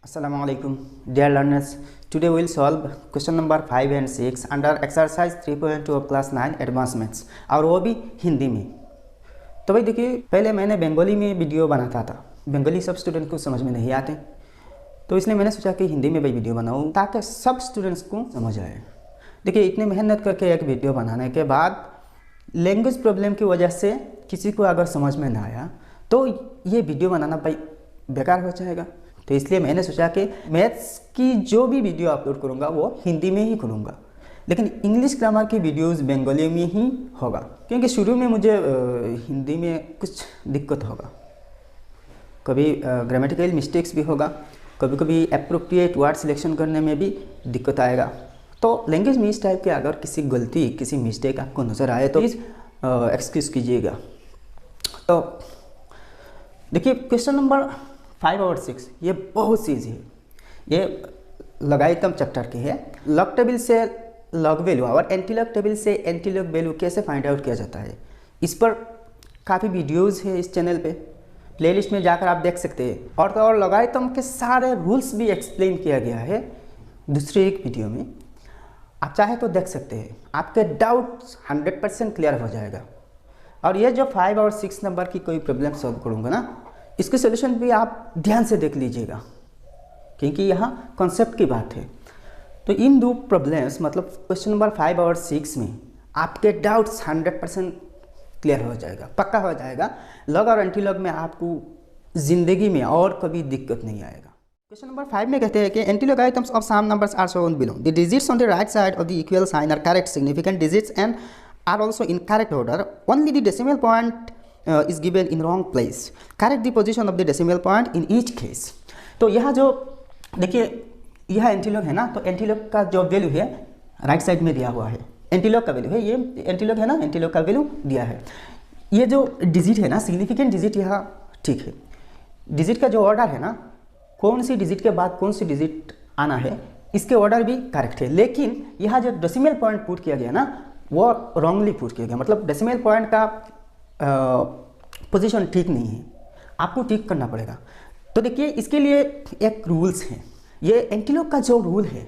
Assalamualaikum, dear learners. Today we will solve question number 5 and 6 under exercise 3.2 of class 9 advanced maths और वो भी हिंदी में। तो भाई देखिए, पहले मैंने बंगाली में वीडियो बनाता था, बंगाली सब स्टूडेंट को समझ में नहीं आते, तो इसलिए मैंने सोचा कि हिंदी में भाई वीडियो बनाऊँ ताकि सब स्टूडेंट्स को समझ आए। देखिए, इतनी मेहनत करके एक वीडियो बनाने के बाद लैंग्वेज प्रॉब्लम की वजह से किसी को अगर समझ में ना आया तो ये वीडियो बनाना भाई बेकार हो जाएगा। तो इसलिए मैंने सोचा कि मैथ्स की जो भी वीडियो अपलोड करूँगा वो हिंदी में ही करूँगा, लेकिन इंग्लिश ग्रामर की वीडियोस बंगाली में ही होगा, क्योंकि शुरू में मुझे हिंदी में कुछ दिक्कत होगा, कभी ग्रामेटिकल मिस्टेक्स भी होगा, कभी कभी अप्रोप्रिएट वर्ड सिलेक्शन करने में भी दिक्कत आएगा। तो लैंग्वेज में इस टाइप के अगर किसी गलती किसी मिस्टेक आपको नज़र आए तो प्लीज़ एक्सक्यूज़ कीजिएगा। तो देखिए, क्वेश्चन नंबर 5 और 6 ये बहुत सी ईजी है, ये लॉगरिथम चैप्टर की है। लॉग टेबल से लॉग वैल्यू और एंटी लॉग टेबल से एंटी लॉग वैल्यू कैसे फाइंड आउट किया जाता है, इस पर काफ़ी वीडियोस है इस चैनल पे, प्लेलिस्ट में जाकर आप देख सकते हैं। और लॉगरिथम के सारे रूल्स भी एक्सप्लेन किया गया है दूसरे एक वीडियो में, आप चाहे तो देख सकते हैं, आपके डाउट्स 100% क्लियर हो जाएगा। और ये जो 5 और 6 नंबर की कोई प्रॉब्लम सॉल्व करूँगा ना, इसके सोल्यूशन भी आप ध्यान से देख लीजिएगा, क्योंकि यहाँ कॉन्सेप्ट की बात है। तो इन दो प्रॉब्लम्स मतलब क्वेश्चन नंबर 5 और 6 में आपके डाउट्स 100% क्लियर हो जाएगा, पक्का हो जाएगा। लॉग और एंटी लॉग में आपको ज़िंदगी में और कभी दिक्कत नहीं आएगा। क्वेश्चन नंबर 5 में कहते हैं कि anti logarithms of some numbers are shown below. The digits on the right side of the equal sign are correct significant digits and are also in correct order, only the decimal point is given in wrong place. Correct the position of the decimal point in each case. तो यहाँ जो देखिए, यह antilog है ना, तो antilog का जो वैल्यू है राइट साइड में दिया हुआ है, एंटीलॉग का वैल्यू है, ये एंटीलॉग है ना, एंटीलॉग का वैल्यू दिया है। ये जो डिजिट है ना, सिग्निफिकेंट डिजिट यहाँ ठीक है, डिजिट का जो ऑर्डर है ना, कौन सी डिजिट के बाद कौन सी डिजिट आना है, इसके ऑर्डर भी करेक्ट है। लेकिन यहाँ जो डेसिमल पॉइंट पुट किया गया ना, वो रॉन्गली पुट किया गया, मतलब डेसिमल पॉइंट का पोजीशन ठीक नहीं है, आपको ठीक करना पड़ेगा। तो देखिए, इसके लिए एक रूल्स हैं। ये एंटीलॉग का जो रूल है,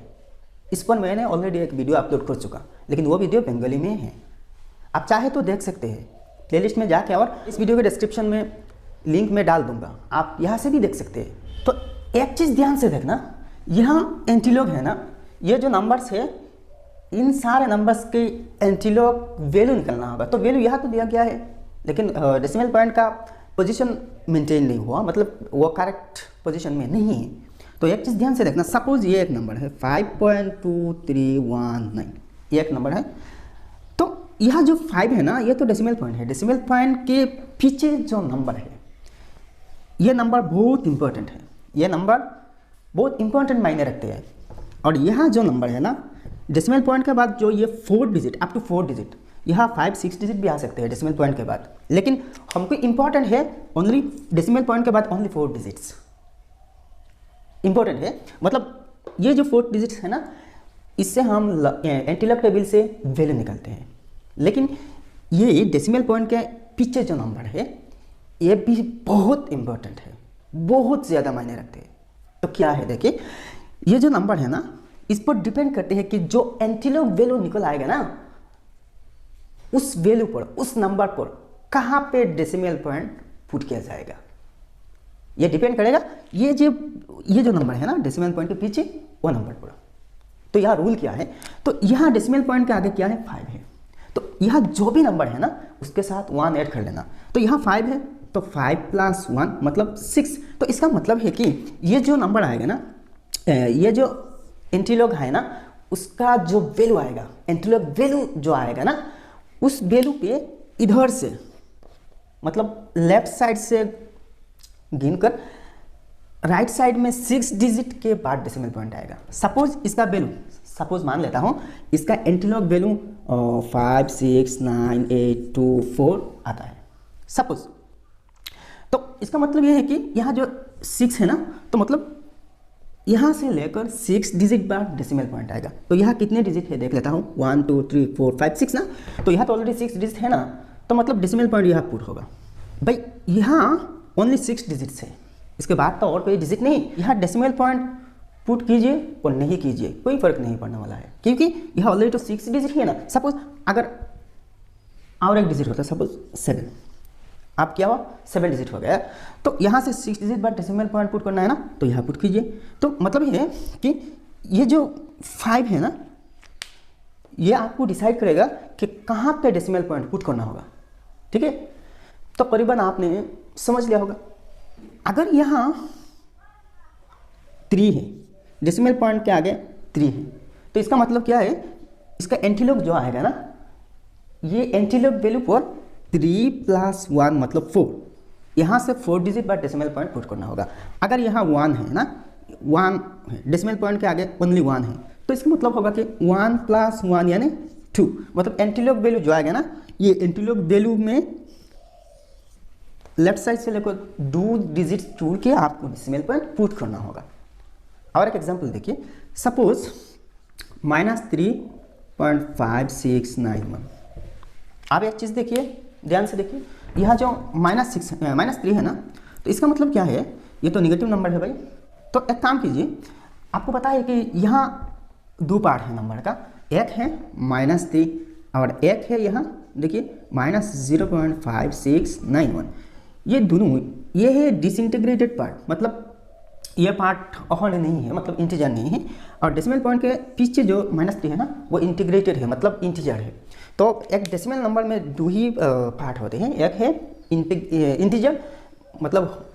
इस पर मैंने ऑलरेडी एक वीडियो अपलोड कर चुका, लेकिन वो वीडियो बंगाली में है, आप चाहे तो देख सकते हैं प्लेलिस्ट में जाके, और इस वीडियो के डिस्क्रिप्शन में लिंक में डाल दूंगा, आप यहाँ से भी देख सकते हैं। तो एक चीज़ ध्यान से देखना, यहाँ एंटीलॉग है ना, ये जो नंबर्स है, इन सारे नंबर्स के एंटीलॉग वैल्यू निकलना होगा। तो वैल्यू यहाँ तो दिया गया है, लेकिन डेसिमल पॉइंट का पोजीशन मेंटेन नहीं हुआ, मतलब वो करेक्ट पोजीशन में नहीं है। तो एक चीज़ ध्यान से देखना, सपोज ये एक नंबर है 5.2319, ये एक नंबर है, तो यहाँ जो 5 है ना, ये तो डेसिमल पॉइंट है, डेसिमल पॉइंट के पीछे जो नंबर है, ये नंबर बहुत इंपॉर्टेंट है, ये नंबर बहुत इंपॉर्टेंट मायने रखते हैं। और यहाँ जो नंबर है ना, डेसिमल पॉइंट के बाद जो ये 4 डिजिट अप टू 4 डिजिट, यहाँ 5-6 डिजिट भी आ सकते हैं डेसिमल पॉइंट के बाद, लेकिन हमको इंपॉर्टेंट है ओनली डेसिमल पॉइंट के बाद ओनली 4 डिजिट्स इंपॉर्टेंट है। मतलब ये जो 4 डिजिट्स है ना, इससे हम एंटीलॉग टेबल से वैल्यू निकलते हैं, लेकिन ये डेसिमल पॉइंट के पीछे जो नंबर है, ये भी बहुत इंपॉर्टेंट है, बहुत ज़्यादा मायने रखते हैं। तो क्या है, देखिए, ये जो नंबर है ना, इस पर डिपेंड करते हैं कि जो एंटीलॉग वैल्यू निकल आएगा ना, उस वैल्यू पर, उस नंबर पर कहाँ पे डेसिमल पॉइंट पुट किया जाएगा, ये डिपेंड करेगा। ये जो नंबर है ना डेसिमल पॉइंट के पीछे, वो नंबर पर। तो यहाँ रूल क्या है, तो यहाँ डेसिमल पॉइंट के आगे क्या है, 5 है, तो यहाँ जो भी नंबर है ना, उसके साथ 1 ऐड कर लेना। तो यहाँ 5 है, तो 5 + 1 मतलब 6। तो इसका मतलब है कि ये जो नंबर आएगा ना, ये जो एंटीलॉग है ना, उसका जो वैल्यू आएगा, एंटीलॉग वैल्यू जो आएगा ना, उस वैल्यू पे इधर से, मतलब लेफ्ट साइड से गिनकर राइट साइड में 6 डिजिट के बाद डेसिमल पॉइंट आएगा। सपोज इसका वैल्यू, सपोज मान लेता हूँ, इसका एंटीलॉग वैल्यू 5, 6, 9, 8, 2, 4 आता है सपोज। तो इसका मतलब ये है कि यहाँ जो 6 है ना, तो मतलब यहाँ से लेकर 6 डिजिट बाद डेसिमल पॉइंट आएगा। तो यहाँ कितने डिजिट है देख लेता हूँ, 1 2 3 4 5 6 ना, तो यहाँ तो ऑलरेडी 6 डिजिट है ना, तो मतलब डेसिमल पॉइंट यहाँ पुट होगा। भाई यहाँ ओनली 6 डिजिट्स है, इसके बाद तो और कोई डिजिट नहीं। यहाँ डेसिमल पॉइंट पुट कीजिए और नहीं कीजिए, कोई फर्क नहीं पड़ने वाला है, क्योंकि यह ऑलरेडी तो 6 डिजिट ही है ना। सपोज अगर और एक डिजिट होता है, सपोज 7, आप क्या हुआ 7 डिजिट हो गया, तो यहाँ से 6 डिजिट बाद डेसिमल पॉइंट पुट करना है ना, तो यहाँ पुट कीजिए। तो मतलब ये है कि ये जो 5 है ना, ये आपको डिसाइड करेगा कि कहाँ पे डेसिमल पॉइंट पुट करना होगा, ठीक है। तो करीबन आपने समझ लिया होगा। अगर यहाँ 3 है, डेसिमल पॉइंट के आगे 3 है, तो इसका मतलब क्या है, इसका एंटीलोग जो आएगा ना, ये एंटीलोग वैल्यू पर 3 + 1 मतलब 4, यहाँ से 4 डिजिट बाद डेसिमल पॉइंट पुट करना होगा। अगर यहाँ 1 है ना, 1 है, डेसिमल पॉइंट के आगे ओनली 1 है, तो इसका मतलब होगा कि 1 + 1 यानी 2, मतलब एंटीलोग वैल्यू जो आएगा ना, ये एंटीलोग वैल्यू में लेफ्ट साइड से लेकर 2 डिजिट छोड़ के आपको डेसिमल पॉइंट पुट करना होगा। और एक एग्जांपल देखिए, सपोज -3.5691। आप एक चीज़ देखिए, ध्यान से देखिए, यहाँ जो -3 है ना, तो इसका मतलब क्या है, ये तो नेगेटिव नंबर है भाई। तो एक काम कीजिए, आपको पता है कि यहाँ 2 पार्ट है नंबर का, एक है -3 और एक है यहाँ देखिए -0.5691। ये दोनों, ये है डिसइंटीग्रेटेड पार्ट, मतलब ये पार्ट ऑड नहीं है, मतलब इंटीजर नहीं है। और डेसिमल पॉइंट के पीछे जो -3 है ना, वो इंटीग्रेटेड है, मतलब इंटीजर है। तो एक डेसिमल नंबर में 2 ही पार्ट होते हैं, एक है इंटीजर मतलब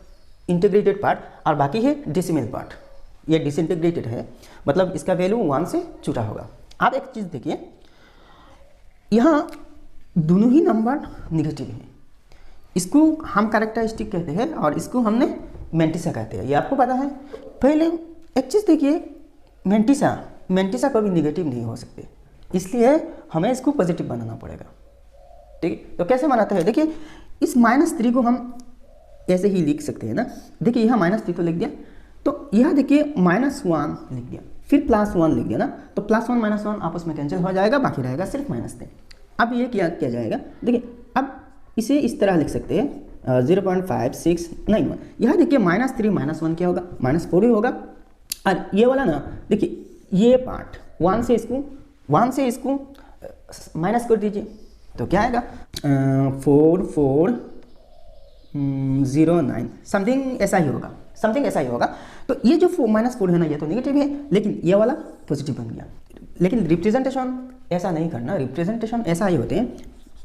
इंटीग्रेटेड पार्ट, और बाकी है डेसिमल पार्ट, ये डिसइंटीग्रेटेड है, मतलब इसका वैल्यू 1 से छूटा होगा। आप एक चीज़ देखिए, यहाँ दोनों ही नंबर निगेटिव है, इसको हम कैरेक्टरिस्टिक कहते हैं और इसको हमने मेंटिसा कहते हैं, ये आपको पता है। पहले एक चीज़ देखिए, मेंटिसा कभी निगेटिव नहीं हो सकते, इसलिए हमें इसको पॉजिटिव बनाना पड़ेगा, ठीक है। तो कैसे बनाते हैं, देखिए इस -3 को हम ऐसे ही लिख सकते हैं ना। देखिए यहाँ -3 तो लिख दिया, तो यहाँ देखिए -1 लिख दिया, फिर +1 लिख दिया ना, तो +1 -1 आपस में कैंसिल हो जाएगा, बाकी रहेगा सिर्फ -3। अब ये क्या किया जाएगा, देखिए अब इसे इस तरह लिख सकते हैं 0.5691। यहाँ देखिए -3 -1 क्या होगा, -4 ही होगा। और ये वाला ना देखिए, ये पार्ट 1 से इसको माइनस कर दीजिए, तो क्या आएगा 4409 समथिंग ऐसा ही होगा। तो ये जो -4 है ना, ये तो नेगेटिव है, लेकिन ये वाला पॉजिटिव बन गया। लेकिन रिप्रेजेंटेशन ऐसा नहीं करना, रिप्रेजेंटेशन ऐसा ही होते हैं,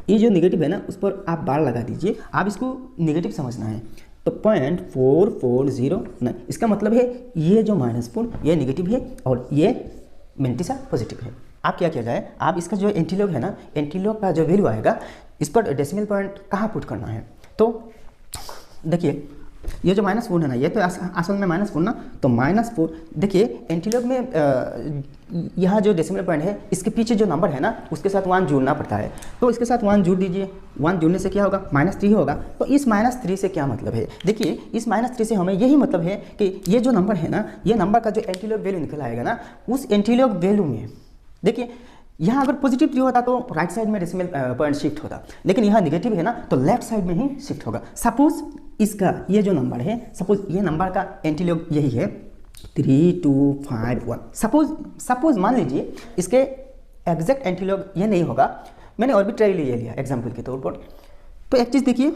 ये जो नेगेटिव है ना, उस पर आप बार लगा दीजिए, आप इसको नेगेटिव समझना है। तो 0.4409, इसका मतलब है ये जो -4 ये नेगेटिव है और ये मेंटिसा पॉजिटिव है। आप क्या किया जाए, आप इसका जो एंटीलोग है ना, एंटीलोग का जो वैल्यू आएगा, इस पर डेसिमल पॉइंट कहाँ पुट करना है। तो देखिए ये जो -4 है ना, ये तो असल में -4 ना, तो -4 देखिए एंटीलोग में यहाँ जो डेसिमल पॉइंट है, इसके पीछे जो नंबर है ना, उसके साथ 1 जोड़ना पड़ता है। तो इसके साथ 1 जोड़ दीजिए, 1 जोड़ने से क्या होगा, -3 होगा। तो इस -3 से क्या मतलब है, देखिए इस -3 से हमें यही मतलब है कि ये जो नंबर है ना, ये नंबर का जो एंटीलोग वैल्यू निकल आएगा ना, उस एंटीलोग वैल्यू में देखिए यहाँ अगर पॉजिटिव 3 होता तो राइट साइड में डेसिमल पॉइंट शिफ्ट होता, लेकिन यहाँ नेगेटिव है ना, तो लेफ्ट साइड में ही शिफ्ट होगा। सपोज इसका ये जो नंबर है, सपोज ये नंबर का एंटीलोग यही है 3251। सपोज मान लीजिए इसके एग्जैक्ट एंटीलोग ये नहीं होगा, मैंने आर्बिट्रेरीली ले लिया एग्जाम्पल के तौर पर। तो एक चीज़ देखिए,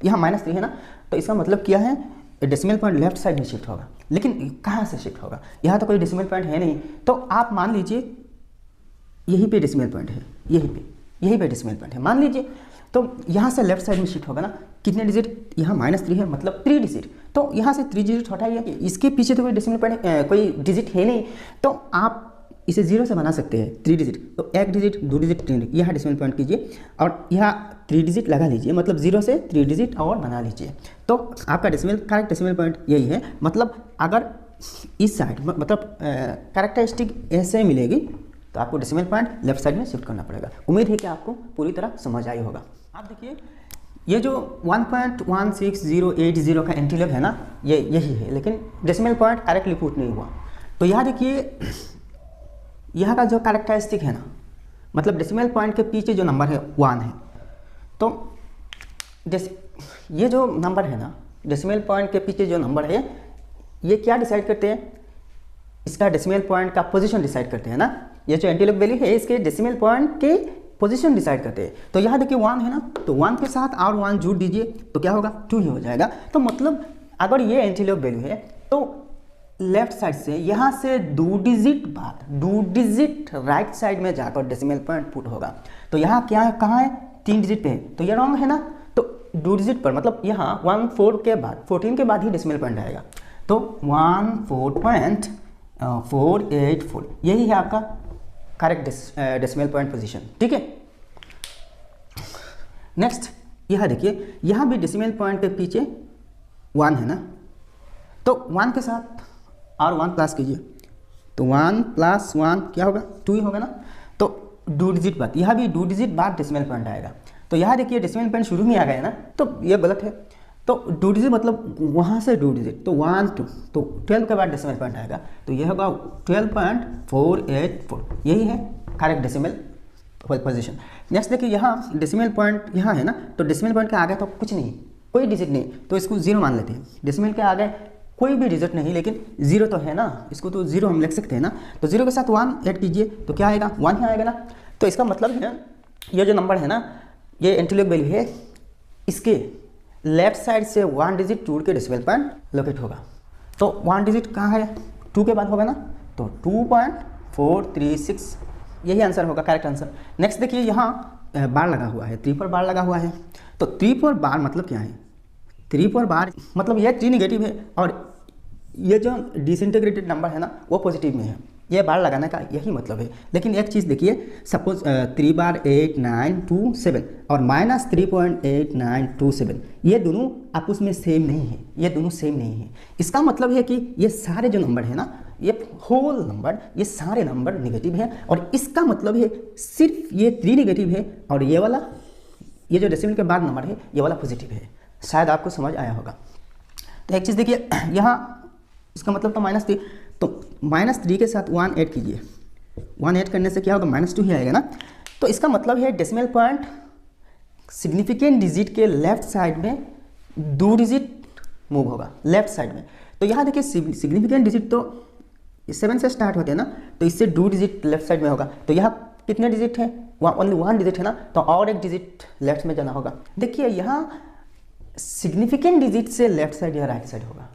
यहाँ -3 है ना, तो इसका मतलब क्या है, डेसिमल पॉइंट लेफ्ट साइड में शिफ्ट होगा, लेकिन कहाँ से शिफ्ट होगा, यहाँ तो कोई डेसिमल पॉइंट है नहीं। तो आप मान लीजिए यहीं पे डेसिमल पॉइंट है, यहीं पे डेसिमल पॉइंट है मान लीजिए, तो यहाँ से लेफ्ट साइड में शिफ्ट होगा ना, कितने डिजिट, यहाँ -3 है मतलब 3 डिजिट, तो यहाँ से 3 डिजिट हटाइए कि इसके पीछे तो कोई डेसिमल पॉइंट कोई डिजिट है नहीं, तो आप इसे 0 से बना सकते हैं 3 डिजिट। तो 1 डिजिट 2 डिजिट 3 डिजिट यहाँ डेसिमल पॉइंट कीजिए और यहाँ 3 डिजिट लगा लीजिए, मतलब 0 से 3 डिजिट और बना लीजिए, तो आपका करेक्ट डेसिमल पॉइंट यही है। मतलब अगर इस साइड मतलब कैरेक्टरिस्टिक ऐसे मिलेगी, तो आपको डेसिमल पॉइंट लेफ्ट साइड में शिफ्ट करना पड़ेगा। उम्मीद है कि आपको पूरी तरह समझ आई होगा। आप देखिए ये जो 1.16080 का एंटीलोग है ना, ये यही है, लेकिन डेसिमल पॉइंट करेक्टली पुट नहीं हुआ। तो यहाँ देखिए यहाँ का जो कैरेक्टरिस्टिक है ना, मतलब डेसिमल पॉइंट के पीछे जो नंबर है 1 है, तो ये जो नंबर है ना, डेसिमल पॉइंट के पीछे जो नंबर है ये क्या डिसाइड करते हैं, इसका डेसिमल पॉइंट का पोजीशन डिसाइड करते हैं ना। ये जो एंटीलोग वैल्यू है इसके डेसिमल पॉइंट के पोजीशन डिसाइड करते हैं। तो यहाँ देखिए 1 है ना, तो 1 के साथ और 1 जोड़ दीजिए तो क्या होगा 2 ही हो जाएगा। तो मतलब अगर ये एंटीलोग वैल्यू है तो लेफ्ट साइड से यहाँ से 2 डिजिट राइट साइड में जाकर डेसिमल पॉइंट पुट होगा। तो यहाँ क्या है, कहाँ है, 3 डिजिट पे है, तो ये रॉन्ग है ना। तो 2 डिजिट पर मतलब यहाँ 14 के बाद 14 के बाद ही डेसिमल पॉइंट आएगा। तो 14.484 यही है आपका करेक्ट डेसिमल पॉइंट पोजीशन, ठीक है। नेक्स्ट यहाँ देखिए, यहाँ भी डेसिमल पॉइंट के पीछे 1 है ना, तो 1 के साथ और 1 प्लस कीजिए तो 1 + 1 क्या होगा 2 ही होगा ना। तो 2 डिजिट बाद, यहाँ भी 2 डिजिट बाद डेसिमल पॉइंट आएगा। तो यहाँ देखिए डेसिमल पॉइंट शुरू में आ गया ना, तो ये गलत है। तो 2 डिजिट मतलब वहाँ से 2 डिजिट, तो 1 2, तो 12 के बाद डेसिमल पॉइंट आएगा, तो ये होगा 12.484, यही है करेक्ट डेसिमल पोजीशन। नेक्स्ट देखिए यहाँ डेसिमल पॉइंट यहाँ है ना, तो डेसिमल पॉइंट के आगे तो कुछ नहीं, कोई डिजिट नहीं, तो इसको 0 मान लेते हैं। डेसिमल के आगे कोई भी डिजिट नहीं, लेकिन 0 तो है ना, इसको तो 0 हम लिख सकते हैं ना। तो 0 के साथ 1 ऐड कीजिए तो क्या आएगा 1 ही आएगा ना। तो इसका मतलब है ये जो नंबर है ना, ये एंटीलोग वैल्यू है, इसके लेफ्ट साइड से 1 डिजिट टूट के डेसिमल पॉइंट लोकेट होगा। तो 1 डिजिट कहाँ है, 2 के बाद होगा ना, तो 2.436 यही आंसर होगा, करेक्ट आंसर। नेक्स्ट देखिए यहाँ बार लगा हुआ है, 3 पर बार लगा हुआ है। तो 3 पर बार मतलब क्या है, 3 पर बार मतलब यह 3 नेगेटिव है और ये जो डिसइंटीग्रेटेड नंबर है ना वो पॉजिटिव में है, ये बार लगाने का यही मतलब है। लेकिन एक चीज़ देखिए, सपोज 3 बार 8927 और -3.8927 ये दोनों आपस में सेम नहीं है, ये दोनों सेम नहीं है। इसका मतलब है कि ये सारे जो नंबर है ना, ये होल नंबर, ये सारे नंबर नेगेटिव है, और इसका मतलब है सिर्फ ये 3 नेगेटिव है और ये वाला, ये जो डेसिमल के बाद नंबर है ये वाला पॉजिटिव है। शायद आपको समझ आया होगा। तो एक चीज़ देखिए यहाँ, इसका मतलब तो -3, तो -3 के साथ 1 ऐड कीजिए, 1 ऐड करने से क्या होगा -2 ही आएगा ना। तो इसका मतलब है डेसिमल पॉइंट सिग्निफिकेंट डिजिट के लेफ्ट साइड में 2 डिजिट मूव होगा लेफ्ट साइड में। तो यहाँ देखिए सिग्निफिकेंट डिजिट तो 7 से स्टार्ट होते हैं ना, तो इससे 2 डिजिट लेफ्ट साइड में होगा। तो यहाँ कितने डिजिट है, ओनली 1 डिजिट है ना, तो और एक डिजिट लेफ्ट में जाना होगा। देखिए यहाँ सिग्निफिकेंट डिजिट से लेफ्ट साइड या राइट साइड होगा,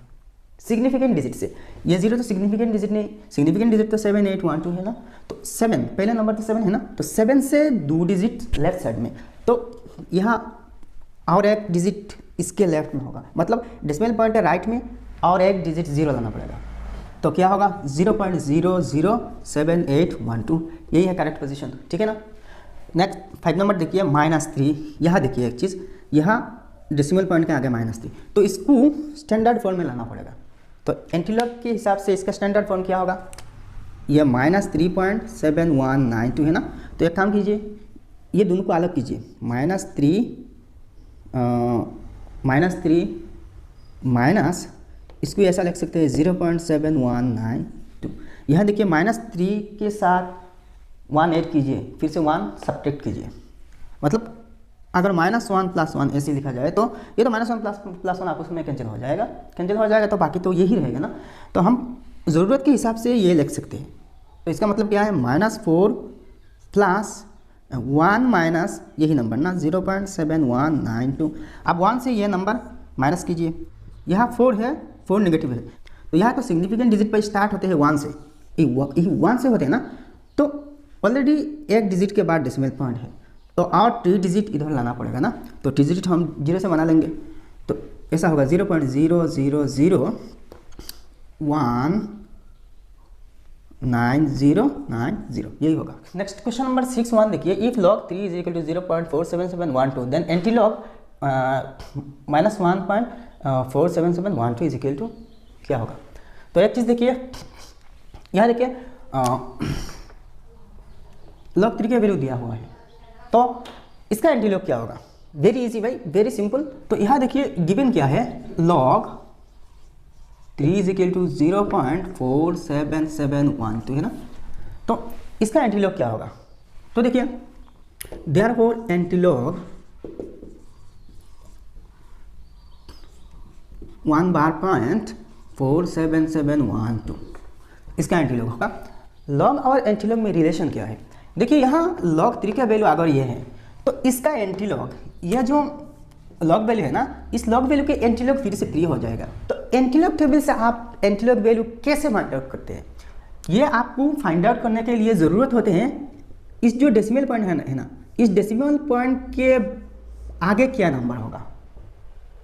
सिग्निफिकेंट डिजिट से। ये 0 तो सिग्निफिकेंट डिजिट नहीं, सिग्निफिकेंट डिजिट तो 7 8 1 2 है ना, तो 7 पहला नंबर तो 7 है ना, तो 7 से 2 डिजिट लेफ्ट साइड में, तो यहाँ और एक डिजिट इसके लेफ्ट में होगा, मतलब डेसिमल पॉइंट है राइट में और एक डिजिट 0 लाना पड़ेगा। तो क्या होगा 0.007812, यही है करेक्ट पोजीशन, ठीक है ना। नेक्स्ट 5 नंबर देखिए -3, यहाँ देखिए एक चीज़, यहाँ डेसिमल पॉइंट के आगे -3, तो इसको स्टैंडर्ड फॉर्म में लाना पड़ेगा। तो एंटीलोग के हिसाब से इसका स्टैंडर्ड फॉर्म क्या होगा, यह -3.7192 है ना। तो एक काम कीजिए, ये दोनों को अलग कीजिए, -3 माइनस इसको ऐसा लिख सकते हैं 0.7192। यहाँ देखिए -3 के साथ 1 ऐड कीजिए, फिर से 1 सब्ट्रैक्ट कीजिए, मतलब अगर -1 + 1 ऐसे लिखा जाए तो ये तो -1 + 1 आपस में कैंसिल हो जाएगा, तो बाकी तो यही रहेगा ना। तो हम ज़रूरत के हिसाब से ये लिख सकते हैं। तो इसका मतलब क्या है, -4 + 1 माइनस यही नंबर ना 0.7192। अब 1 से ये नंबर माइनस कीजिए, यहाँ 4 है, 4 नेगेटिव है, तो यहाँ तो सिग्निफिकेंट डिजिट पर स्टार्ट होते हैं 1 से, ये 1 से होते हैं ना, तो ऑलरेडी एक डिजिट के बाद डेसिमल पॉइंट है, तो और 3 डिजिट इधर लाना पड़ेगा ना। तो 3 डिजिट हम 0 से बना लेंगे, तो ऐसा होगा 0.00019090, यही होगा। नेक्स्ट क्वेश्चन नंबर 6 देखिए, if log 3 = 0.47712 then anti log -1.47712 is to क्या होगा। तो एक चीज़ देखिए, यहाँ देखिए log 3 का वैल्यू दिया हुआ है, तो इसका एंटीलॉग क्या होगा, वेरी इजी भाई, वेरी सिंपल। तो यहाँ देखिए गिवन क्या है, log 3 = 0.47712 है ना, तो इसका एंटीलॉग क्या होगा। तो देखिए देयरफॉर एंटीलॉग 1 बार पॉइंट 47712 इसका एंटीलॉग होगा। लॉग और एंटीलॉग में रिलेशन क्या है? देखिए यहाँ log 3 का वैल्यू अगर ये है तो इसका एंटीलॉग, यह जो लॉग वैल्यू है ना, इस लॉग वैल्यू के एंटीलॉग फिर से 3 हो जाएगा। तो एंटीलॉग टेबल से आप एंटीलॉग वैल्यू कैसे फाइंड आउट करते हैं? ये आपको फाइंड आउट करने के लिए ज़रूरत होते हैं इस जो डेसिमल पॉइंट है ना, इस डेसिमल पॉइंट के आगे क्या नंबर होगा,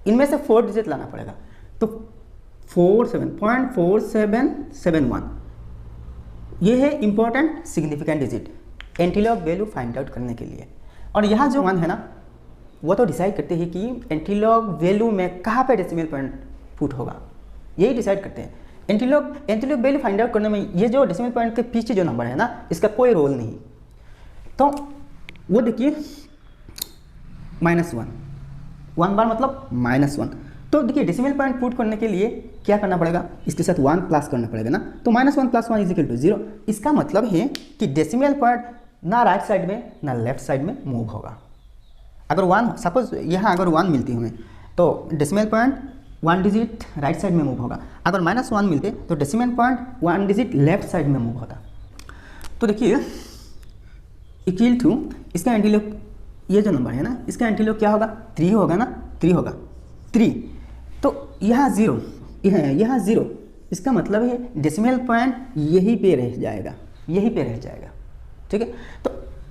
इनमें से 4 डिजिट लाना पड़ेगा। तो 47.4771 ये है important significant digit antilog value find out करने के लिए। और यहाँ जो 1 है ना, वो तो डिसाइड करते हैं कि एंटीलॉग वैल्यू में कहाँ पे डेसिमल पॉइंट पुट होगा, यही डिसाइड करते हैं। एंटीलॉग वैल्यू फाइंड आउट करने में ये जो डेसिमल पॉइंट के पीछे जो नंबर है ना, इसका कोई रोल नहीं। तो वो देखिए -1 बार मतलब -1। तो देखिए डेसिमल पॉइंट पुट करने के लिए क्या करना पड़ेगा, इसके साथ 1 प्लस करना पड़ेगा ना। तो -1 + 1 = 0। इसका मतलब है कि डेसिमल पॉइंट ना राइट साइड में ना लेफ्ट साइड में मूव होगा। अगर 1 सपोज यहाँ अगर 1 मिलती हमें तो decimal point 1 digit right side में मूव होगा। अगर -1 मिलते तो decimal point 1 digit left side में मूव होता। तो देखिए इक्वल टू इसका एंटीलॉग, ये जो नंबर है ना, इसका एंटीलॉग क्या होगा, 3 होगा ना, 3 होगा 3। तो यहाँ 0, यहाँ 0, इसका मतलब है डेसिमल पॉइंट यहीं पे रह जाएगा, यहीं पे रह जाएगा। ठीक है, तो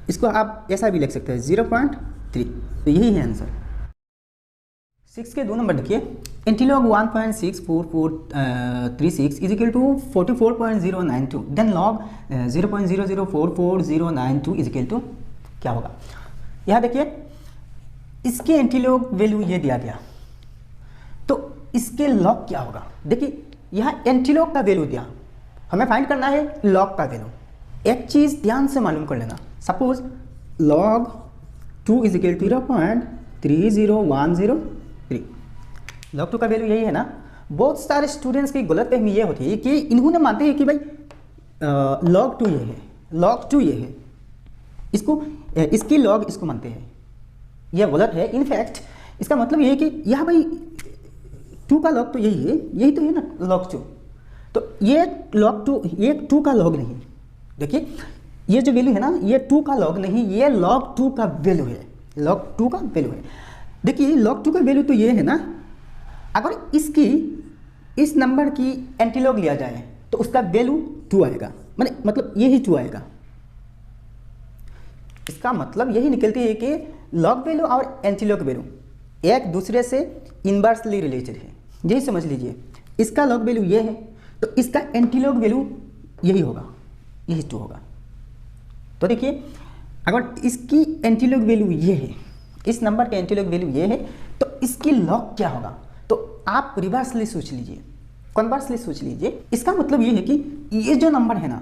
इसको आप ऐसा भी लिख सकते हैं 0.3। तो यही है आंसर। 6 के 2 नंबर देखिए, एंटीलॉग 1.64436 = 44.092। देन लॉग 0.0044092 = क्या होगा? यहाँ देखिए इसके एंटीलॉग वैल्यू ये दिया गया, तो इसके लॉग क्या होगा? देखिए यहाँ एंटीलॉग का वैल्यू दिया, हमें फाइंड करना है लॉग का वैल्यू। एक चीज़ ध्यान से मालूम कर लेना, सपोज log 2 = 0.30103। log 2 का वैल्यू यही है ना। बहुत सारे स्टूडेंट्स की गलतफहमी ये होती है कि इन्होंने मानते हैं कि भाई log 2 ये है, log 2 ये है, इसको इसकी log इसको मानते हैं। यह गलत है। इनफैक्ट इसका मतलब ये है कि यह भाई 2 का log तो यही है, यही तो है ना log 2। तो ये log 2, ये 2 का log नहीं। देखिए ये जो वैल्यू है ना, ये 2 का log नहीं, ये log 2 का वैल्यू है, log 2 का वैल्यू है। देखिए log 2 का वैल्यू तो ये है ना, अगर इसकी इस नंबर की एंटीलॉग लिया जाए तो उसका वैल्यू 2 आएगा, मतलब यही 2 आएगा। इसका मतलब यही निकलती है कि log वैल्यू और एंटीलॉग वैल्यू एक दूसरे से इनवर्सली रिलेटेड है, यही समझ लीजिए। इसका log वैल्यू ये है तो इसका एंटीलॉग वैल्यू यही होगा, यही 2 होगा। तो देखिए अगर इसकी एंटीलॉग वैल्यू ये है, इस नंबर के एंटीलॉग वैल्यू ये है, तो इसकी log क्या होगा? तो आप रिवर्सली सोच लीजिए, कन्वर्सली सोच लीजिए। इसका मतलब ये है कि ये जो नंबर है ना,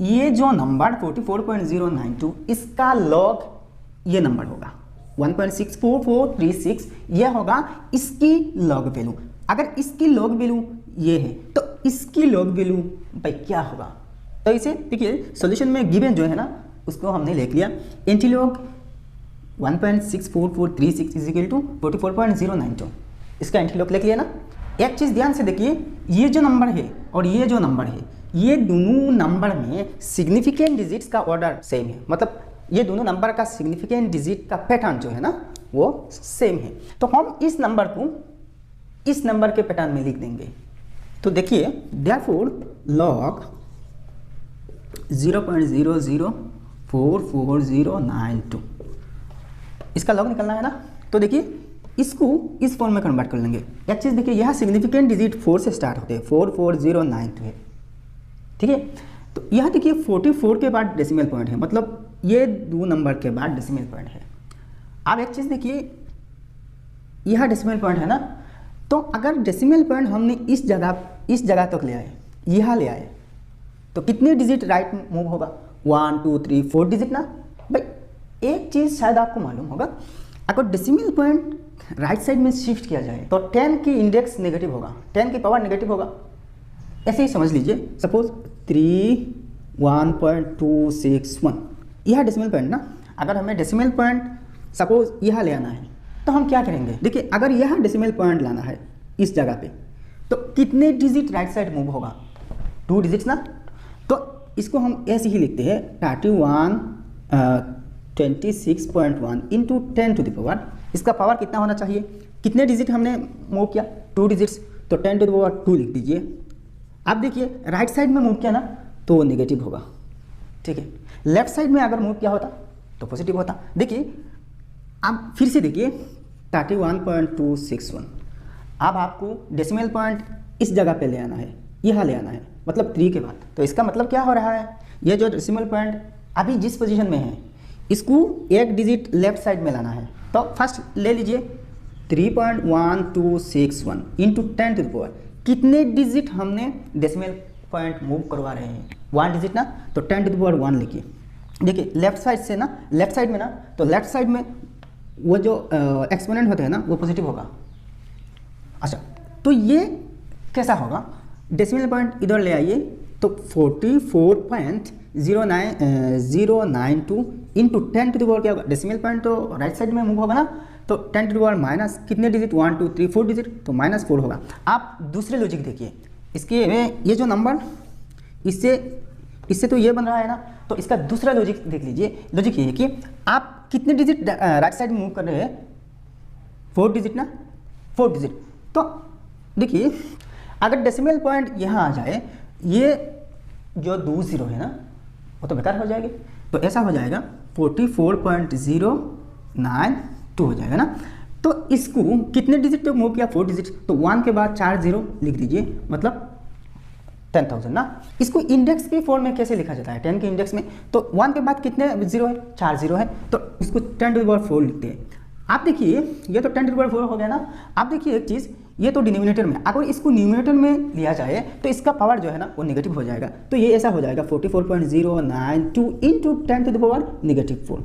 ये जो नंबर 44.092, इसका log ये नंबर होगा 1.64436, ये होगा इसकी log वैल्यू। अगर इसकी log वैल्यू ये है तो इसकी log वैल्यू भाई क्या होगा? तो इसे देखिए सॉल्यूशन में गिवन जो है ना, उसको हमने लिख लिया एंटीलॉग 1.64436 = 44.092। इसका एंटीलॉग लिख लिया ना। एक चीज़ ध्यान से देखिए, ये जो नंबर है और ये जो नंबर है, ये दोनों नंबर में सिग्निफिकेंट डिजिट्स का ऑर्डर सेम है। मतलब ये दोनों नंबर का सिग्निफिकेंट डिजिट का पैटर्न जो है ना, वो सेम है। तो हम इस नंबर को इस नंबर के पैटर्न में लिख देंगे। तो देखिए देयरफॉर log 0.00444092, इसका log निकलना है ना। तो देखिए इसको इस फॉर्म में कन्वर्ट कर लेंगे। एक चीज़ देखिए, यह सिग्निफिकेंट डिजिट 4 से स्टार्ट होते हैं, 44092 है, ठीक है। तो यह देखिए 44 के बाद डेसिमल पॉइंट है, मतलब ये 2 नंबर के बाद डेसिमल पॉइंट है। अब एक चीज़ देखिए, यह डेसिमल पॉइंट है ना, तो अगर डेसिमल पॉइंट हमने इस जगह तक ले आए, यहाँ ले आए, तो कितने डिजिट राइट मूव होगा? 1 2 3 4 डिजिट ना। भाई एक चीज़ शायद आपको मालूम होगा, अगर डेसिमल पॉइंट राइट साइड में शिफ्ट किया जाए तो 10 की इंडेक्स नेगेटिव होगा, 10 की पावर नेगेटिव होगा। ऐसे ही समझ लीजिए, सपोज 31.261 यह डेसिमल पॉइंट ना। अगर हमें डेसिमल पॉइंट सपोज यह ले आना है तो हम क्या करेंगे? देखिए अगर यह डेसिमल पॉइंट लाना है इस जगह पे, तो कितने डिजिट राइट साइड मूव होगा? 2 डिजिट्स ना। तो इसको हम ऐसे ही लिखते हैं 26.1 इंटू 10 टू द पावर, इसका पावर कितना होना चाहिए? कितने डिजिट हमने मूव किया? 2 डिजिट्स, तो 10 टू द पावर 2 लिख दीजिए। आप देखिए राइट साइड में मूव किया ना तो वो नेगेटिव होगा, ठीक है। लेफ्ट साइड में अगर मूव किया होता तो पॉजिटिव होता। देखिए आप फिर से देखिए 31.261, अब आपको डेसिमल पॉइंट इस जगह पे ले आना है, यहाँ ले आना है, मतलब 3 के बाद। तो इसका मतलब क्या हो रहा है, ये जो डेसिमल पॉइंट अभी जिस पोजीशन में है इसको एक डिजिट लेफ्ट साइड में लाना है। तो फर्स्ट ले लीजिए 3.1261 इंटू 10 टू द पावर, कितने डिजिट हमने डेसिमल पॉइंट मूव करवा रहे हैं? 1 डिजिट ना, तो 10 टू द पावर 1 लिखिए। देखिए लेफ्ट साइड से ना, लेफ्ट साइड में ना, तो लेफ्ट साइड में वो जो एक्सपोनेंट होते हैं ना वो पॉजिटिव होगा। अच्छा, तो ये कैसा होगा? डेसिमल पॉइंट इधर ले आइए, तो 44.092 इंटू 10 टू द पावर क्या होगा? डेसिमल पॉइंट तो राइट साइड में मूव होगा ना, तो 10 टू द पावर माइनस कितने डिजिट? 1 2 3 4 डिजिट, तो -4 होगा। आप दूसरे लॉजिक देखिए, इसके ये जो नंबर इससे तो ये बन रहा है ना, तो इसका दूसरा लॉजिक देख लीजिए। लॉजिक ये है कि आप कितने डिजिट राइट साइड में मूव कर रहे हैं? 4 डिजिट ना, 4 डिजिट। तो देखिए अगर डेसिमल पॉइंट यहाँ आ जाए, ये जो 2 0 है ना वो तो बेकार हो जाएगी, तो ऐसा हो जाएगा 44.092 हो जाएगा ना। तो इसको कितने डिजिट पे मूव किया? 4 डिजिट, तो 1 के बाद 4 0 लिख दीजिए, मतलब 10,000 ना। इसको इंडेक्स की फॉर्म में कैसे लिखा जाता है? 10 के इंडेक्स में, तो 1 के बाद कितने 0 है? 4 0 है, तो इसको 10 टू द पावर 4 लिखते हैं। आप देखिए ये तो 10 टू द पावर 4 हो गया ना। आप देखिए एक चीज़, ये तो डिनोमिनेटर में, अगर इसको न्यूमिनेटर में लिया जाए तो इसका पावर जो है ना वो नेगेटिव हो जाएगा। तो ये ऐसा हो जाएगा 44.092 इंटू 10 टू द पावर -4।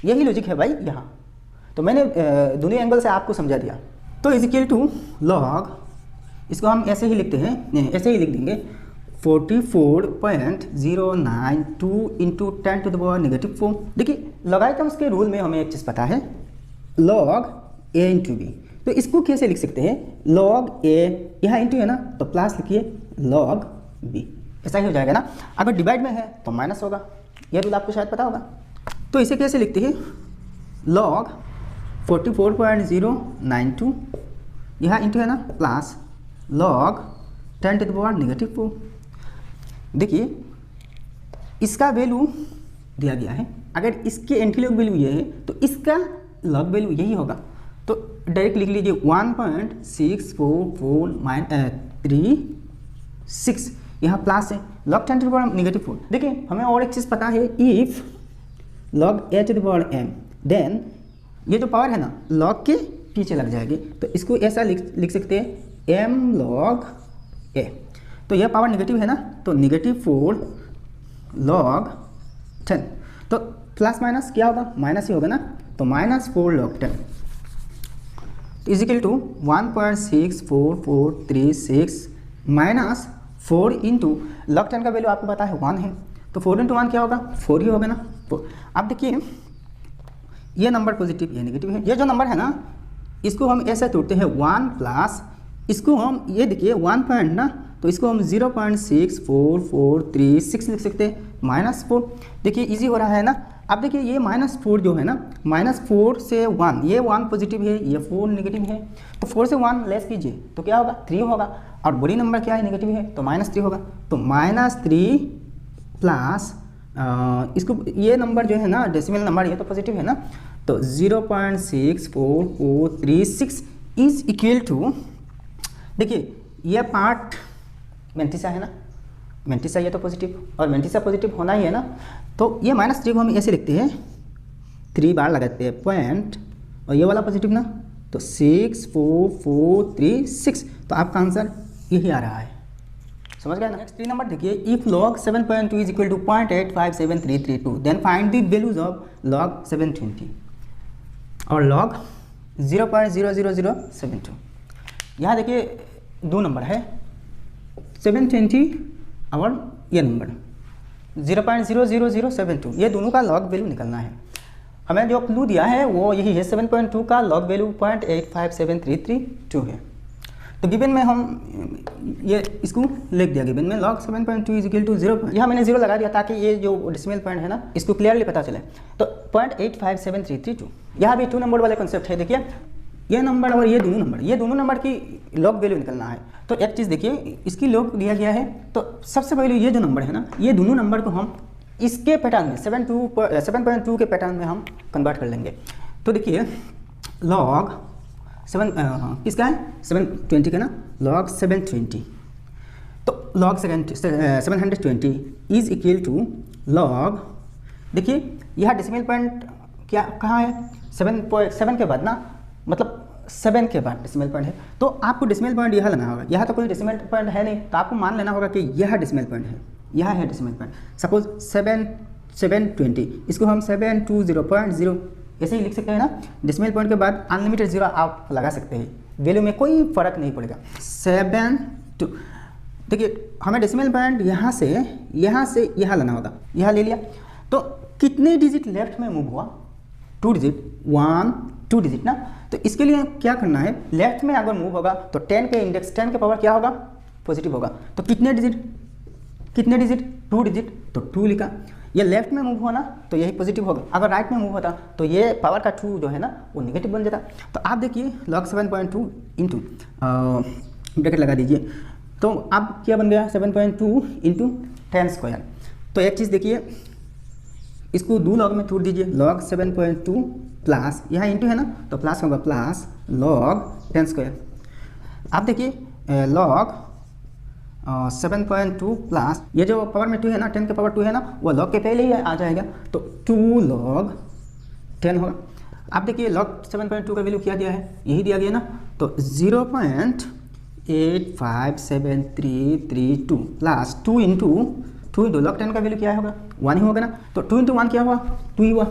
यही लॉजिक है भाई यहाँ। तो मैंने दोनों एंगल से आपको समझा दिया। तो इज इक्वल टू लॉग, इसको हम ऐसे ही लिखते हैं, ऐसे ही लिख देंगे 44.092 इंटू 10 टू द पावर -4। देखिए लॉगरिथम्स के रूल में हमें एक चीज़ पता है, लॉग a इंटू बी। तो इसको कैसे लिख सकते हैं? लॉग a, यहाँ इंटू है ना तो प्लस लिखिए लॉग b, ऐसा ही हो जाएगा ना। अगर डिवाइड में है तो माइनस होगा, यह रूल आपको शायद पता होगा। तो इसे कैसे लिखते हैं? लॉग 44.092, यहाँ इंटू है ना plus log 10 to the power -4। देखिए इसका वैल्यू दिया गया है, अगर इसके एंटी लॉग वैल्यू ये है तो इसका लॉग वैल्यू यही होगा। तो डायरेक्ट लिख लीजिए 1.64436, यहाँ प्लस है, लॉग 10 टू द पावर -4। देखिए हमें और एक चीज़ पता है, if log a to the power m, then ये जो पावर है ना लॉग के पीछे लग जाएगी, तो इसको ऐसा लिख सकते हैं m log a। तो यह पावर नेगेटिव है ना, तो -4 log 10, तो प्लस माइनस क्या होगा? माइनस ही होगा ना, तो -4 log 10 is equal to 1.64436 -4 into log 10 का वैल्यू आपको पता है 1 है, तो 4 इंटू 1 क्या होगा? 4 ही होगा ना। तो अब देखिए ये नंबर पॉजिटिव, ये नेगेटिव है। ये जो नंबर है ना इसको हम ऐसे तोड़ते हैं 1 प्लस, इसको हम ये देखिए 1 पॉइंट ना, तो इसको हम 0.64436 लिख सकते हैं -4। देखिए इजी हो रहा है ना। अब देखिए ये -4 जो है ना, -4 से 1, ये 1 पॉजिटिव है, ये 4 नेगेटिव है, तो 4 से 1 लेस कीजिए तो क्या होगा? 3 होगा, और बड़ी नंबर क्या है? नेगेटिव है, तो -3 होगा। तो -3 प्लस इसको, ये नंबर जो है ना डेसिमल नंबर, ये तो पॉजिटिव है ना, तो 0.64436 इज इक्वल टू, देखिए यह पार्ट मेंटिसा है ना, मेंटिसा ये तो पॉजिटिव, और मेंटिसा पॉजिटिव होना ही है ना, तो ये -3 को हम ऐसे लिखते हैं, 3 बार लगाते हैं पॉइंट, और ये वाला पॉजिटिव ना, तो 64436, तो आपका आंसर यही आ रहा है। समझ गया ना। नेक्स्ट 3 नंबर देखिए, if log 7.2 is equal to 0.857332 then find the values of log 720 और log 0.00072। यहाँ देखिए 2 नंबर है 720 और ये नंबर 0.00072, ये दोनों का लॉग वैल्यू निकलना है। हमें जो क्लू दिया है वो यही है, 7.2 का लॉग वैल्यू 0.857332 है। तो गिवन में हम ये इसको लिख दिया, गिवन में log 7.2 इज इक्वल टू 0, यहाँ मैंने 0 लगा दिया ताकि ये जो डेसिमल पॉइंट है ना इसको क्लियरली पता चले। तो 0.85732, यहाँ भी 2 नंबर वाले कॉन्सेप्ट है। देखिए ये नंबर और ये दोनों नंबर की लॉग वैल्यू निकलना है। तो एक चीज़ देखिए, इसकी लॉग दिया गया है, तो सबसे पहले ये जो नंबर है ना, ये दोनों नंबर को हम इसके पैटर्न में 7.2 के पैटर्न में हम कन्वर्ट कर लेंगे। तो देखिए लॉग 7 किसका है 720 का ना, लॉग 720, तो log 720 is equal to log, देखिए यहाँ डेसिमल पॉइंट क्या कहाँ है 7 के बाद ना, मतलब 7 के बाद डेसिमल पॉइंट है, तो आपको डेसिमल पॉइंट यहाँ लेना होगा। यहाँ तो कोई डेसिमल पॉइंट है नहीं, तो आपको मान लेना होगा कि यह डेसिमल पॉइंट है, यह है डेसिमल पॉइंट। सपोज 720, इसको हम 720.0 ऐसे ही लिख सकते हैं ना। डेसिमल पॉइंट के बाद अनलिमिटेड 0 आप लगा सकते हैं, वैल्यू में कोई फर्क नहीं पड़ेगा। 7 देखिए हमें डेसिमल पॉइंट यहाँ से यहाँ लाना होगा, यहाँ ले लिया, तो कितने डिजिट लेफ्ट में मूव हुआ, 2 डिजिट, 1 2 डिजिट ना। तो इसके लिए क्या करना है, लेफ्ट में अगर मूव होगा तो 10 के इंडेक्स 10 के पावर क्या होगा, पॉजिटिव होगा। तो कितने डिजिट 2 डिजिट, तो 2 लिखा। ये लेफ्ट में मूव हुआ ना तो यही पॉजिटिव होगा, अगर राइट में मूव होता तो ये पावर का 2 जो है ना वो नेगेटिव बन जाता। तो आप देखिए log 7.2 इंटू ब्रैकेट लगा दीजिए, तो अब क्या बन गया 7.2 इंटू 10 स्क्वायर। तो एक चीज़ देखिए, इसको 2 लॉग में तोड़ दीजिए, log 7.2 प्लस यहाँ इंटू है ना तो प्लस होगा, प्लस log 10 स्क्वायर। आप देखिए log 7.2 प्लस ये जो पावर में 2 है ना, 10 के पावर 2 है ना, वो log के पहले ही आ जाएगा, तो 2 log 10 होगा। आप देखिए log 7.2 का वैल्यू क्या दिया है, यही दिया गया ना, तो 0.8573332 प्लस 2 इंटू log 10 का वैल्यू क्या होगा, 1 ही होगा ना। तो 2 इंटू 1 क्या हुआ, 2 ही हुआ।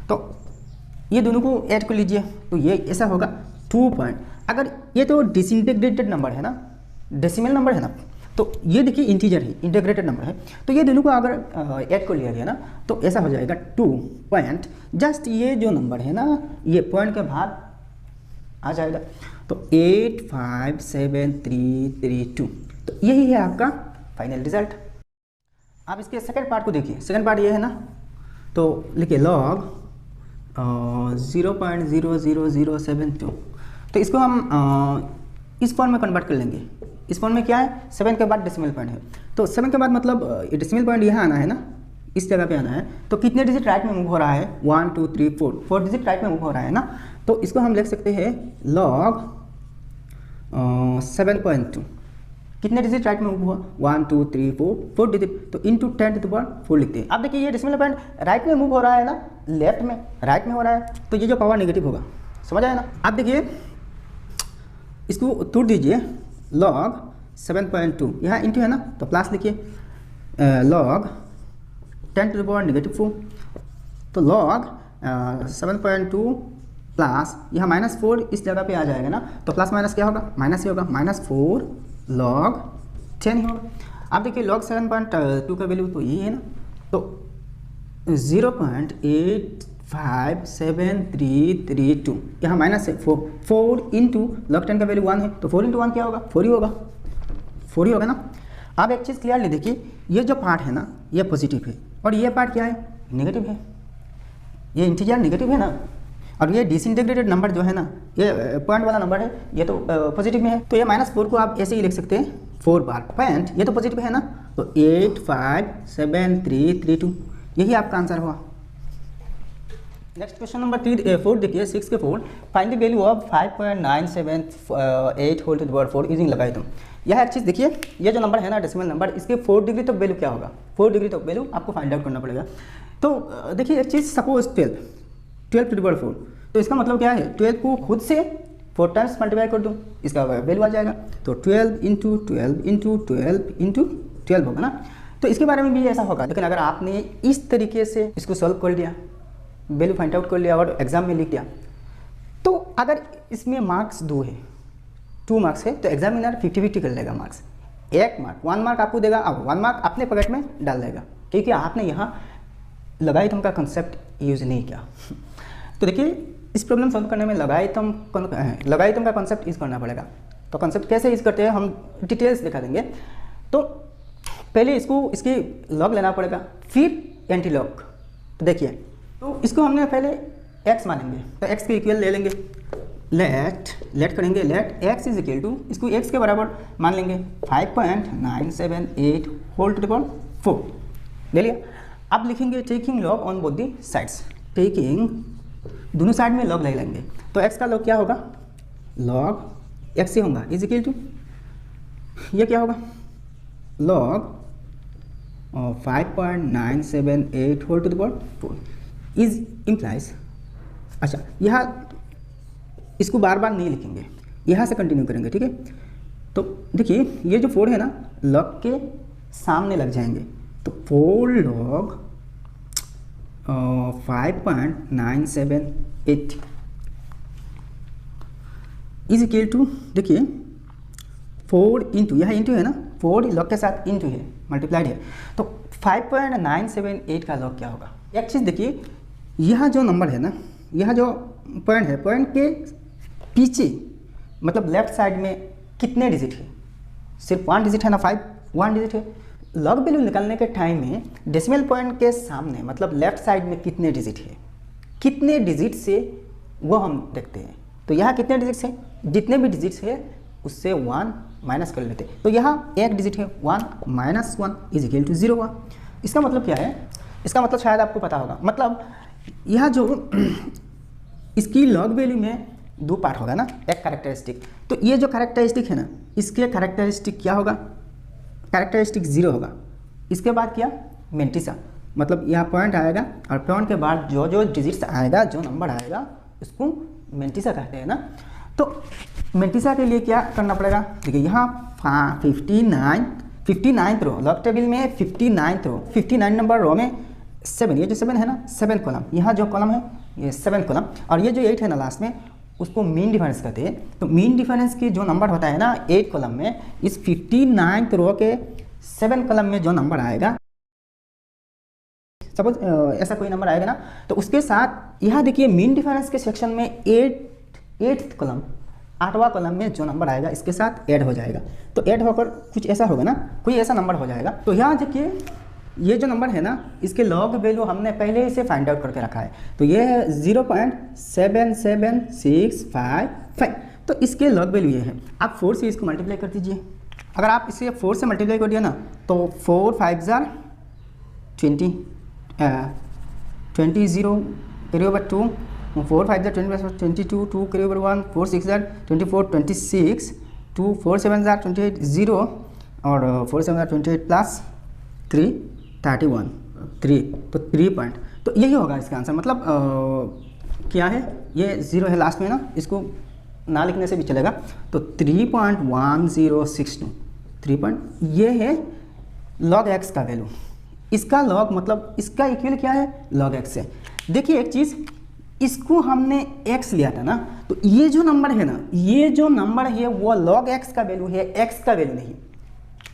तो ये दोनों को ऐड कर लीजिए, तो ये ऐसा होगा 2 पॉइंट। अगर ये तो डिसइंटीग्रेटेड नंबर है ना, डेसिमल नंबर है ना, तो ये देखिए इंटीजर है, इंटीग्रेटेड नंबर है, तो ये दोनों को अगर ऐड कर लिया गया ना तो ऐसा हो जाएगा 2 पॉइंट, जस्ट ये जो नंबर है ना ये पॉइंट के बाद आ जाएगा, तो 8573332। तो यही है आपका फाइनल रिजल्ट। आप इसके सेकंड पार्ट को देखिए, सेकंड पार्ट ये है ना, तो लिखिए log 0.00072, तो इसको हम इस फॉर्म में कन्वर्ट कर लेंगे। इस फॉर्म में क्या है, 7 के बाद डेसिमल पॉइंट है, तो 7 के बाद मतलब डेसिमल पॉइंट यहाँ आना है ना, इस जगह पे आना है। तो कितने डिजिट राइट में मूव हो रहा है, 1 2 3 4 डिजिट राइट में मूव हो रहा है ना, तो इसको हम लिख सकते हैं log 7.2, कितने डिजिट राइट में मूव हुआ, 1 2 3 4 डिजिट, तो इंटू 10 टू पावर 4 लिखते हैं। अब देखिए ये डेसिमल पॉइंट राइट में मूव हो रहा है ना, लेफ्ट में राइट में हो रहा है, तो ये जो पावर नेगेटिव होगा, समझ आया ना। आप देखिए इसको तोड़ दीजिए, log 7.2 यहाँ इंटू है ना तो प्लस लिखिए, log 10 टू द पावर -4, तो log 7.2 प्लस यहाँ -4 इस जगह पे आ जाएगा ना, तो प्लस माइनस क्या होगा, माइनस ही होगा, -4 log 10 ही होगा। आप देखिए log 7.2 का वैल्यू तो यही है ना, तो 0.8573332 यहाँ माइनस है 4 इंटू log 10 का वैल्यू 1 है, तो 4 इंटू 1 क्या होगा, 4 ही होगा, 4 ही होगा ना। आप एक चीज़ क्लियरली देखिए, ये जो पार्ट है ना ये पॉजिटिव है और ये पार्ट क्या है, नेगेटिव है, ये इंटीजर नेगेटिव है ना, और ये डिसइंटीग्रेटेड नंबर जो है ना, ये पॉइंट वाला नंबर है, ये तो पॉजिटिव में है, तो ये -4 को आप ऐसे ही लिख सकते हैं 4 बार पॉइंट, ये तो पॉजिटिव है ना, तो 8573332 यही आपका आंसर हुआ। नेक्स्ट क्वेश्चन नंबर 4 देखिए, 6 के 4, find the value of 5.978 whole to the power 4 using logarithm. यह एक चीज़ देखिए, ये जो नंबर है ना डेसिमल नंबर, इसके 4 डिग्री तक वैल्यू क्या होगा, 4 डिग्री तक वैल्यू आपको फाइंड आउट करना पड़ेगा। तो देखिए एक चीज़, सपोज 12 टू द पावर 4, तो इसका मतलब क्या है, 12 को खुद से 4 टाइम्स मल्टीप्लाई कर दूँ, इसका वैल्यू आ जाएगा, तो 12 इंटू 12 इंटू 12 इंटू 12 होगा ना। तो इसके बारे में भी ऐसा होगा, लेकिन अगर आपने इस तरीके से इसको सॉल्व कर लिया, वैल्यू फाइंड आउट कर लिया और एग्जाम में लिख दिया, तो अगर इसमें मार्क्स 2 है, 2 मार्क्स है, तो एग्जामिनर 50-50 कर लेगा मार्क्स, 1 मार्क आपको देगा, अब 1 मार्क अपने पॉकेट में डाल देगा, क्योंकि आपने यहाँ लॉगरिथम का कंसेप्ट यूज़ नहीं किया। तो देखिए इस प्रॉब्लम सॉल्व करने में लॉगरिथम का कंसेप्ट यूज़ करना पड़ेगा। तो कॉन्सेप्ट कैसे यूज़ करते हैं हम डिटेल्स दिखा देंगे। तो पहले इसकी लॉग लेना पड़ेगा, फिर एंटी लॉग। तो देखिए, तो इसको हमने पहले x मानेंगे, तो x के इक्वल ले लेंगे, लेट करेंगे, let x is equal to, इसको x के बराबर मान लेंगे 5.978 होल टू द पावर 4 ले लिया। अब लिखेंगे taking log on both the sides, taking दोनों साइड में लॉग ले लेंगे। तो x का लॉग क्या होगा, लॉग x ही होगा इज इक्वल टू, ये क्या होगा, log 5.978 whole to the power 4 is implies. अच्छा, यहाँ इसको बार बार नहीं लिखेंगे, यहाँ से कंटिन्यू करेंगे, ठीक है। तो देखिए ये जो 4 है ना, लॉग के सामने लग जाएंगे, तो 4 लॉग 5.978 इज इक्वल टू, देखिए 4 इंटू, यहाँ इंटू है ना, 4 लॉग के साथ इंटू है, मल्टीप्लाइड है, तो 5.978 का लॉग क्या होगा। एक चीज़ देखिए, यह जो नंबर है ना, यह जो पॉइंट है, पॉइंट के पीछे मतलब लेफ्ट साइड में कितने डिजिट है, सिर्फ 1 डिजिट है ना, 1 डिजिट है। लॉग वैल्यू निकालने के टाइम में डेसिमल पॉइंट के सामने मतलब लेफ्ट साइड में कितने डिजिट है, कितने डिजिट से वो हम देखते हैं। तो यहाँ कितने डिजिट्स है, जितने भी डिजिट्स है उससे 1 माइनस कर लेते हैं। तो यहाँ एक डिजिट है 1 माइनस 1 इज इक्वल टू 0 हुआ। इसका मतलब क्या है, इसका मतलब शायद आपको पता होगा, मतलब यह जो इसकी लॉग वैल्यू में 2 पार्ट होगा ना, एक कैरेक्टरिस्टिक। तो ये जो कैरेक्टरिस्टिक है ना, इसके कैरेक्टरिस्टिक क्या होगा, कैरेक्टरिस्टिक 0 होगा। इसके बाद क्या, मेंटिसा, मतलब यहाँ पॉइंट आएगा और पॉइंट के बाद जो जो डिजिट्स आएगा, जो नंबर आएगा उसको मेंटिसा कहते हैं ना। तो मेंटिसा के लिए क्या करना पड़ेगा, देखिए यहाँ 59th रो, लॉग टेबल में 59 नंबर रो में 7, ये जो 7 है ना, 7 कॉलम, यहाँ जो कॉलम है ये 7 कॉलम, और ये जो 8 है ना लास्ट में, उसको मीन डिफरेंस कहते हैं। तो मीन डिफरेंस की जो नंबर होता है ना 8 कॉलम में, इस 59th रो के 7 कॉलम में जो नंबर आएगा, सपोज ऐसा कोई नंबर आएगा ना, तो उसके साथ यहाँ देखिए मीन डिफरेंस के सेक्शन में 8th कॉलम, 8वां कॉलम में जो नंबर आएगा इसके साथ ऐड हो जाएगा। तो ऐड होकर कुछ ऐसा होगा ना, कोई ऐसा नंबर हो जाएगा। तो यहाँ देखिए ये जो नंबर है ना, इसके लॉग वैल्यू हमने पहले ही से फाइंड आउट करके रखा है। तो ये है 0.77655। तो इसके लॉग वैल्यू ये है। आप 4 से इसको मल्टीप्लाई कर दीजिए। अगर आप इसे 4 से मल्टीप्लाई कर दिया ना, तो 4 5 jar 20 0 carry over 2, 4 5 jar 22, 2 carry over 1, 4 6 jar 24 26, 2 4 7 jar 28 0, और 4 7 जार 28 प्लस 3 31 3, तो 3 पॉइंट। तो यही होगा इसका आंसर। मतलब क्या है, ये 0 है लास्ट में ना, इसको ना लिखने से भी चलेगा। तो 3.1062 3 पॉइंट, ये है लॉग एक्स का वैल्यू। इसका लॉग मतलब इसका इक्वल क्या है, लॉग एक्स है। देखिए एक चीज़, इसको हमने एक्स लिया था ना, तो ये जो नंबर है ना, ये जो नंबर है वो लॉग एक्स का वैल्यू है, एक्स का वैल्यू नहीं।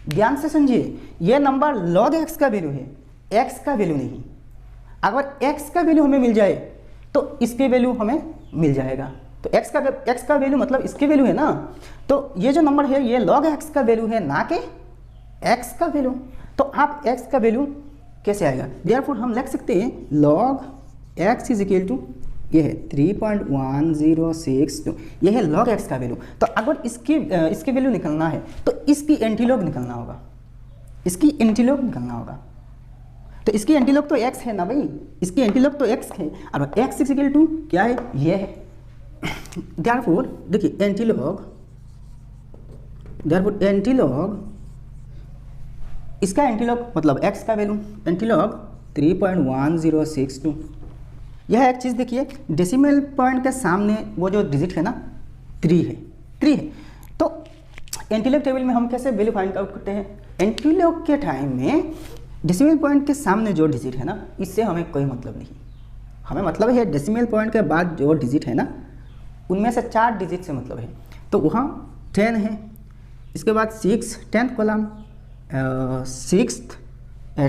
ध्यान से समझिए, ये नंबर log x का वैल्यू है, x का वैल्यू नहीं। अगर x का वैल्यू हमें मिल जाए तो इसके वैल्यू हमें मिल जाएगा। तो x का वैल्यू मतलब इसके वैल्यू है ना, तो ये जो नंबर है ये log x का वैल्यू है, ना कि x का वैल्यू। तो आप x का वैल्यू कैसे आएगा, देयरफॉर हम लिख सकते हैं log x is equal to, ये है 3.1062, ये है log x का वैल्यू। तो अगर इसकी वैल्यू निकलना है तो इसकी एंटीलॉग निकलना होगा, इसकी एंटीलॉग निकलना होगा। तो इसकी एंटीलॉग तो x है ना भाई, इसकी एंटीलॉग तो x है, और x इज इक्वल टू क्या है, ये है। देयरफॉर देखिए एंटीलॉग, इसका एंटीलॉग मतलब x का वैल्यू, एंटीलॉग 3.1062। यह एक चीज़ देखिए, डेसिमल पॉइंट के सामने वो जो डिजिट है ना 3 है। तो एंटीलॉग टेबल में हम कैसे वैल्यू फाइंड आउट करते हैं, एंटीलॉग के टाइम में डेसिमल पॉइंट के सामने जो डिजिट है ना, इससे हमें कोई मतलब नहीं। हमें मतलब है डेसिमल पॉइंट के बाद जो डिजिट है ना, उनमें से 4 डिजिट से मतलब है। तो वहाँ 10 है, इसके बाद 6 10th कॉलम,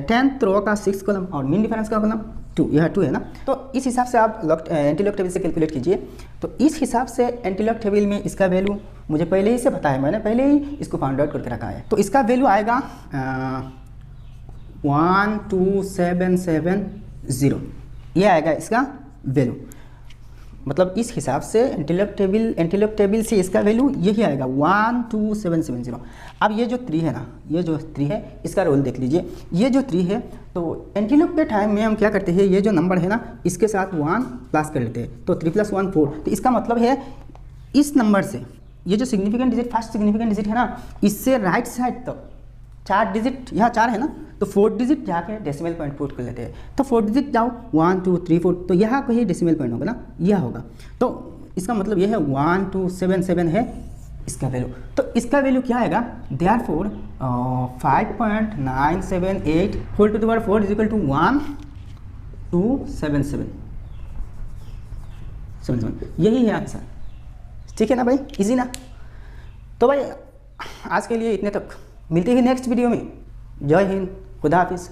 10th रो का 6th कॉलम, और मीन डिफरेंस का कॉलम 2, यह 2 है ना। तो इस हिसाब से आप एंटीलॉग टेबल से कैलकुलेट कीजिए। तो इस हिसाब से एंटीलॉग टेबल में इसका वैल्यू मुझे पहले ही से पता है, मैंने पहले ही इसको फाइंड आउट करके रखा है। तो इसका वैल्यू आएगा 12770, ये आएगा इसका वैल्यू। मतलब इस हिसाब से एंटीलोप टेबल से इसका वैल्यू यही आएगा 12770। अब ये जो 3 है ना, ये जो 3 है इसका रोल देख लीजिए। ये जो 3 है तो एंटीलोप के टाइम में हम क्या करते हैं, ये जो नंबर है ना इसके साथ 1 प्लस कर लेते हैं, तो 3 + 1 4। तो इसका मतलब है इस नंबर से ये जो significant digit, first significant digit है ना, इससे राइट साइड तक 4 डिजिट, यहाँ 4 है ना, तो 4 डिजिट जाके डेसिमल पॉइंट पुट कर लेते हैं। तो 4 डिजिट जाओ 1 2 3 4, तो यहाँ कहीं डेसिमल पॉइंट होगा ना, यह होगा। तो इसका मतलब यह है 1277 है इसका वैल्यू। तो इसका वैल्यू क्या आएगा, therefore 5.978 whole to the power 4 is equal to 1277, यही है आंसर। ठीक है ना भाई, इजी ना। तो भाई आज के लिए इतने तक, मिलते हैं नेक्स्ट वीडियो में। जय हिंद, खुदा हाफिज़।